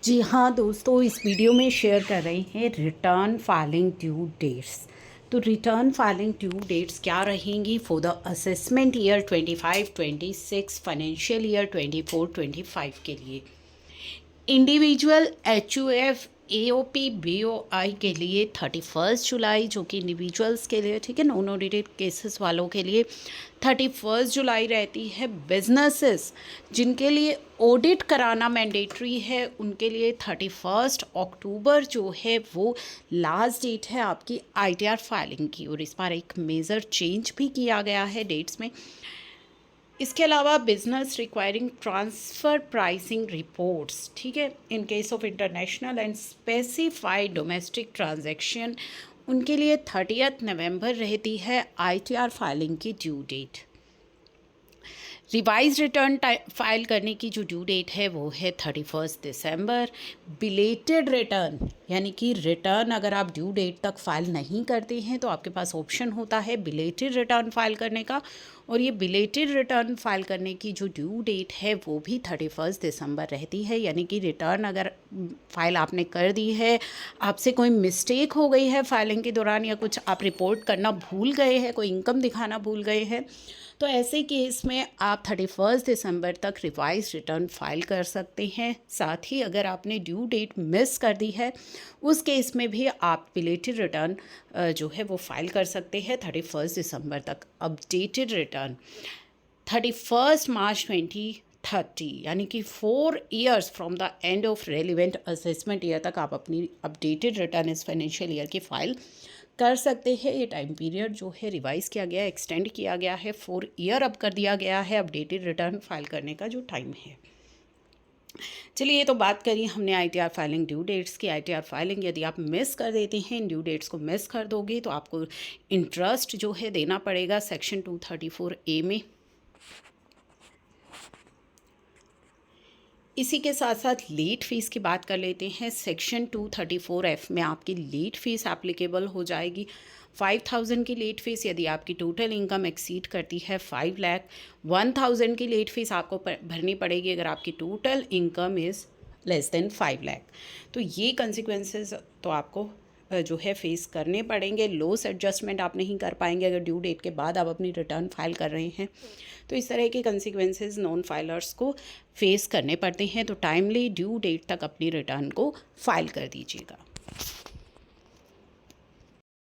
जी हाँ दोस्तों, इस वीडियो में शेयर कर रहे हैं रिटर्न फाइलिंग ड्यू डेट्स। तो रिटर्न फाइलिंग ड्यू डेट्स क्या रहेंगी for the assessment year 25-26 financial year 24-25 के लिए। इंडिविजुअल HUF AOP BOI के लिए 31 जुलाई, जो कि इंडिविजुअल्स के लिए, ठीक है, नॉन ऑडिटेड केसेस वालों के लिए 31 जुलाई रहती है। बिजनेसेस जिनके लिए ऑडिट कराना मैंडेटरी है उनके लिए 31 अक्टूबर जो है वो लास्ट डेट है आपकी ITR फाइलिंग की। और इस बार एक मेजर चेंज भी किया गया है डेट्स में। इसके अलावा business requiring transfer pricing reports, ठीक है, in case of international and specified domestic transaction, उनके लिए 30 नवंबर रहती है ITR फाइलिंग की due date. Revise return file करने की जो ड्यू डेट है वो है 31 दिसंबर। बिलेटेड रिटर्न यानी कि रिटर्न अगर आप ड्यू डेट तक फाइल नहीं करते हैं तो आपके पास ऑप्शन होता है बिलेटेड रिटर्न फाइल करने का। और ये बिलेटेड रिटर्न फाइल करने की जो ड्यू डेट है वो भी 31 दिसंबर रहती है। यानी कि रिटर्न अगर फाइल आपने कर दी है, आपसे कोई मिस्टेक हो गई है फाइलिंग के दौरान, या कुछ आप रिपोर्ट करना भूल गए हैं, कोई इनकम दिखाना भूल गए हैं, तो ऐसे केस में आप 31 दिसंबर तक रिवाइज रिटर्न फाइल कर सकते हैं। साथ ही अगर आपने ड्यू डेट मिस कर दी है उस केस में भी आप बिलेटेड रिटर्न जो है वो फाइल कर सकते हैं 31 दिसंबर तक। अपडेटेड रिटर्न 31 मार्च 2030 यानी कि 4 years from the end of relevant assessment year तक आप अपनी अपडेटेड रिटर्न इस फाइनेंशियल ईयर की फाइल कर सकते हैं। ये टाइम पीरियड जो है रिवाइज़ किया गया है, एक्सटेंड किया गया है, 4 ईयर अब कर दिया गया है अपडेटेड रिटर्न फाइल करने का जो टाइम है। चलिए, ये तो बात करी हमने ITR फाइलिंग ड्यू डेट्स की। ITR फाइलिंग यदि आप मिस कर देते हैं, इन ड्यू डेट्स को मिस कर दोगे तो आपको इंटरेस्ट जो है देना पड़ेगा सेक्शन 234A में। इसी के साथ साथ लेट फ़ीस की बात कर लेते हैं। सेक्शन 234F में आपकी लेट फ़ीस एप्लीकेबल हो जाएगी। 5,000 की लेट फ़ीस यदि आपकी टोटल इनकम एक्सीड करती है 5 लाख। 1,000 की लेट फ़ीस आपको भरनी पड़ेगी अगर आपकी total income is less than 5 lakh. तो ये कंसिक्वेंसेस तो आपको जो है फेस करने पड़ेंगे। लॉस एडजस्टमेंट आप नहीं कर पाएंगे अगर ड्यू डेट के बाद आप अपनी रिटर्न फाइल कर रहे हैं। तो इस तरह के कंसिक्वेंसेस नॉन फाइलर्स को फेस करने पड़ते हैं। तो टाइमली ड्यू डेट तक अपनी रिटर्न को फाइल कर दीजिएगा।